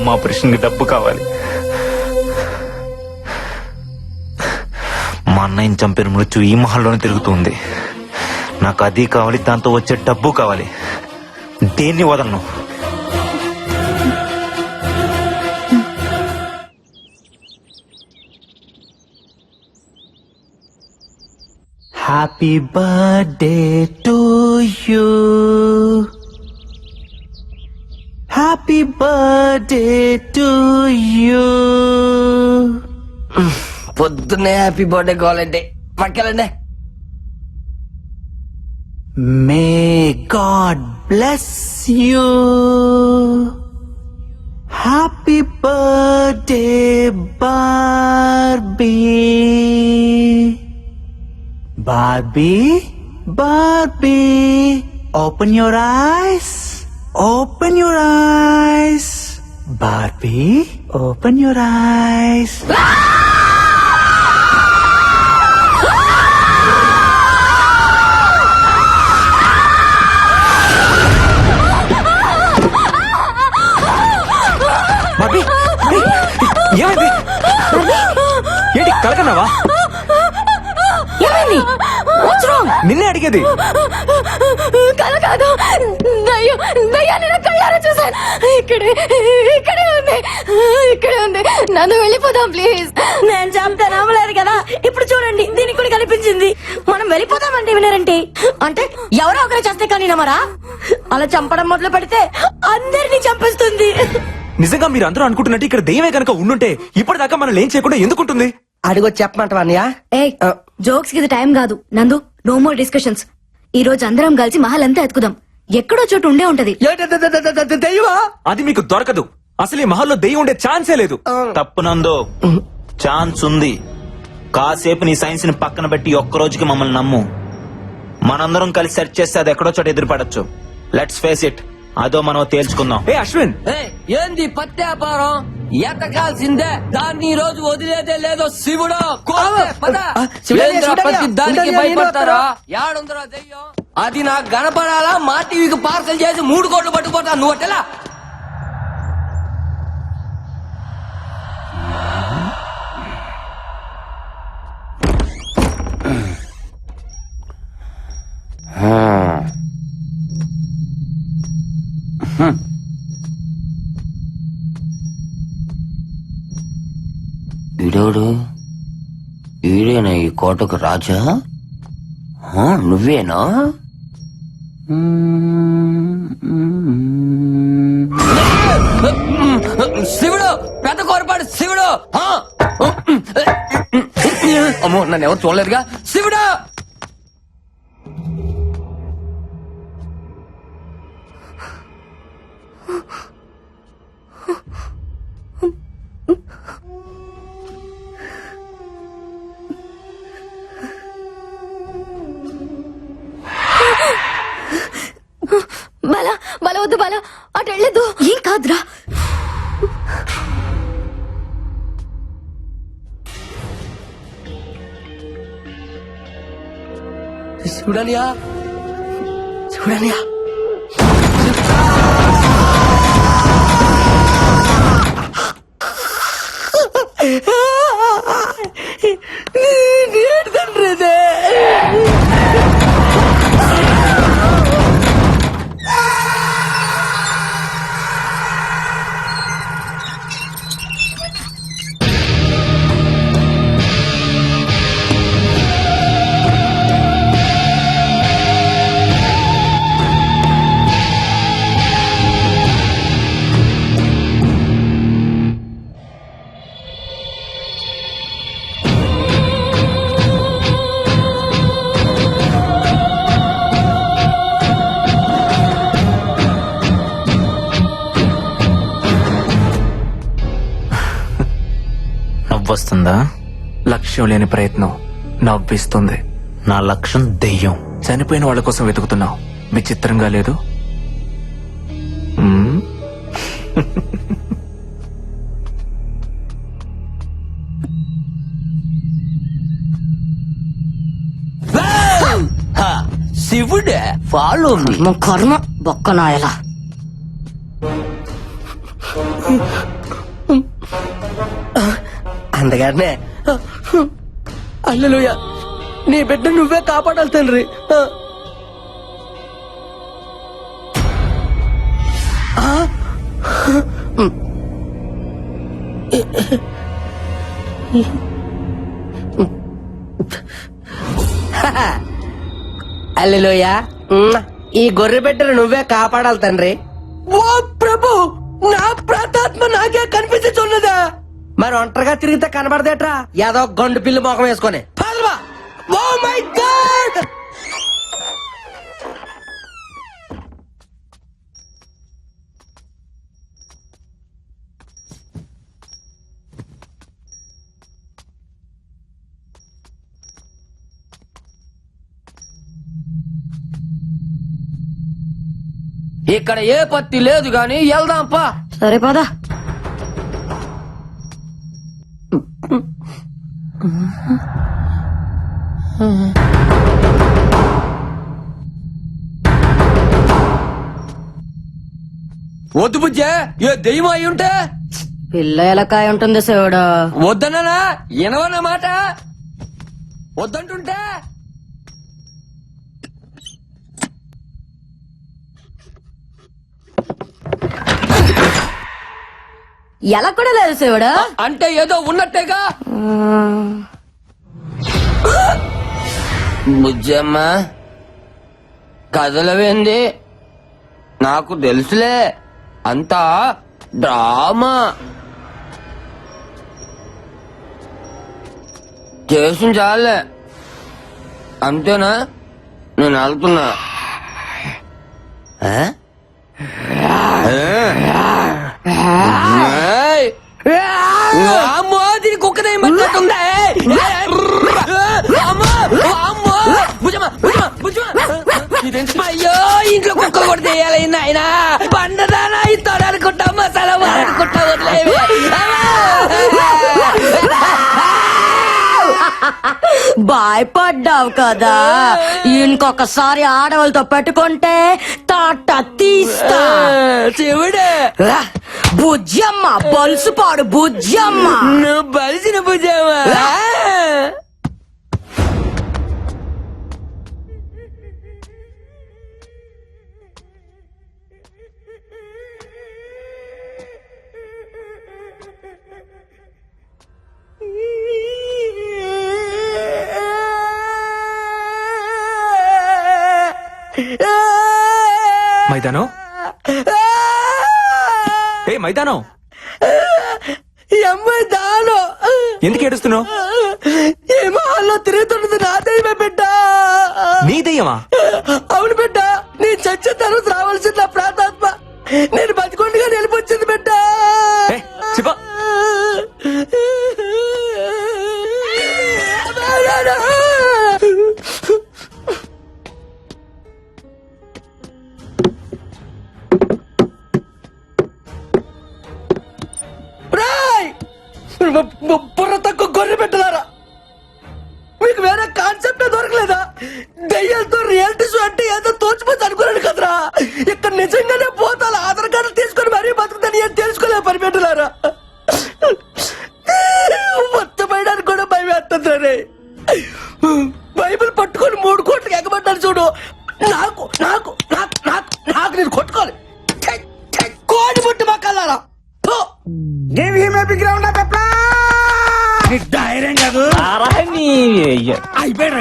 అమ్మ ఆపరేషన్కి డబ్బు కావాలి. మా అన్నయ్యని చంపిన మృత్యు ఈ మహల్లోనే తిరుగుతుంది. నాకు అది కావాలి, దాంతో వచ్చే డబ్బు కావాలి. దేన్ని వదలను. Happy birthday to you, happy birthday to you. పొద్దున్నే హ్యాపీ బర్త్డే కావాలంటే పక్కెళ్ళండి. May God bless you. Happy birthday Barbie. Barbie, Barbie, open your eyes, open your eyes. Barbie, open your eyes. Barbie, ఏమైంది? ఏంటి కలకన్నావా? ఏమైంది? What's wrong? నిన్నే అడిగేది. కల కాదు, దయ్యాన్ని నా కళ్ళారా చూసాను. ఇక్కడే ఉంది. నన్ను వెళ్ళిపోదాం ప్లీజ్. నేను చెప్తే నమ్మలేదు కదా, ఇప్పుడు చూడండి దీనికి కూడా కనిపించింది. మనం వెళ్ళిపోదామంటే వినరంటే, అంటే ఎవరో ఒకరు చేస్తే కానీ నమ్మరా? అలా చంపడం మొదలు పెడితే అందరినీ చంపేస్తుంది. నిజంగా మీరు అందరూ అనుకుంటున్నట్టు ఇక్కడ దెయ్యమే కనుక ఉండుంటే ఇప్పటిదాకా మనం ఏం చేయకుండా ఎందుకుంటుంది? అడిగొచ్చి చెప్పమంటావా అన్నయ్య? జోక్స్ కి ఇది టైం కాదు నందు. No more discussions. ఈ రోజు అందరం కలిసి మహల్ అంతా ఎత్తుకుదాం. ఎక్కడో చోటు ఉండే ఉంటది. దెయ్యమా? అది మీకు దొరకదు. అసలు ఈ మహల్లో దెయ్యం ఉండే ఛాన్సే లేదు. తప్పునందో ఛాన్స్ ఉంది. కాసేపు నీ సైన్స్ ని పక్కన పెట్టి ఒక్క రోజుకి మమ్మల్ని నమ్ము. మనందరం కలిసి సెర్చ్ చేస్తే అది ఎక్కడో చోట ఎదురుపడచ్చు. Let's face it. అదో మనం తేల్చుకుందాం. ఏ అశ్విన్, ఏంది పత్యాపారం? ఎతకాల్సిందే. దాన్ని ఈ రోజు వదిలేదే లేదో శివుడు. దానికి భయపడతారా? యాడుందరో దెయ్యం. అది నాకు కనపడాలా? మా టీవీకి పార్సల్ చేసి 3 కోట్లు పట్టుకుపోతా. నువ్వు అట్టెలా? వీడోడు వీడేనా ఈ కోటకు రాజా? నువ్వేనా? శివుడు, పెద్ద కోరపాడు శివుడు. అమ్మో, నన్ను ఎవరు చూడలేదుగా. శివుడు, బల వద్దు బల, అటు వెళ్ళదు. ఏం కాదురా. చూడనియా చూడనియా. వస్తుందా? లక్ష్యం లేని ప్రయత్నం నవ్విస్తుంది. నా లక్ష్యం దెయ్యం. చనిపోయిన వాళ్ళ కోసం వెతుకుతున్నావు. విచిత్రంగా లేదు? శివుడే ఫాలో కర్మ బొక్క నాయలా. అందుకనే అల్లెలుయ నీ బిడ్డ నువ్వే కాపాడాలి తండ్రి. అల్లెలుయ ఈ గొర్రె బిడ్డను నువ్వే కాపాడాలి తండ్రి. ఓ ప్రభు, నా ప్రాతాత్మ నాకే కనిపించున్నదా? మరి ఒంటరిగా తిరిగితే కనబడదేట్రా ఏదో గండు పిల్లి మొఖం వేసుకొని. Oh my god! ఇక్కడ ఏ పత్తి లేదు గాని వెళ్దాంపా. సరే పదా. వద్దు బుజ్జే, ఏ దెయ్యం అయి ఉంటే పిల్ల ఎలకాయ ఉంటుంది శివుడు. వద్దన్నా వినవన్న మాట. వద్దంటుంటే ఎలా కూడా లేదు శివుడు. అంటే ఏదో ఉన్నట్టేగా. బుజ్జమ్మ కదలవేంది? నాకు తెలుసులే, అంతా డ్రామా చేసిన చాలే. అంతేనా? నేను వెళ్తున్నా. అమ్మో, దీని కుక్కదే మర్చిపోతుందా? అయ్యో, ఇంట్లో కుక్క కూడా చేయాలి నాయన. పండదానా ఇస్తాడు అనుకుంటా, మసాలా అనుకుంటా వదిలేవి. భయపడ్డావు కదా, ఇంకొకసారి ఆడవాళ్ళతో పెట్టుకుంటే తాట తీస్తా. శివుడే బుజ్జమ్మ, బలుసుపాడు బుజ్జమ్మ. నువ్వు బలిసిన బుజ్జమ్మ. మైదానం, ఏ మైదానం, అమ్మాయి దాను ఎందుకు ఏడుస్తున్నావు? ఈ మహల్లో తిరుగుతున్నది నా దైవమే బిడ్డ. నీ దయ్యమా? అవును బిడ్డ, నేను చచ్చిన తర్వాత రావాల్సింది నా ప్రాతాత్మ. నేను బతికొండగా నిలిపొచ్చింది బిడ్డ. ఏ, చెప్ప. బుర్ర తక్కువ గొర్రె పెట్టలారా, మీకు వేరే కాన్సెప్ట్ దొరకలేదా? దయ్యాలతో రియాలిటీ షో అంటే ఏదో తోచిపోతే అనుకున్నాను కదరా. ఇక్కడ నిజంగానే పోతాను ఆధార్ కార్డు తీసుకొని మరీ బతుకుతాను ఏం తెలుసుకోలే పని పెట్టలారా. మొత్తమైనానికి కూడా భయం వేస్తుంటారే. బైబిల్ పట్టుకొని 3 కోట్లకి ఎగబడ్డాను చూడు. నాకు నాకు నాకు నాకు నాకు నేను కొట్టుకోవాలి. కోడి పుట్టి మక్కలారా. ధైర్యం కాదు అయిపోయాడు.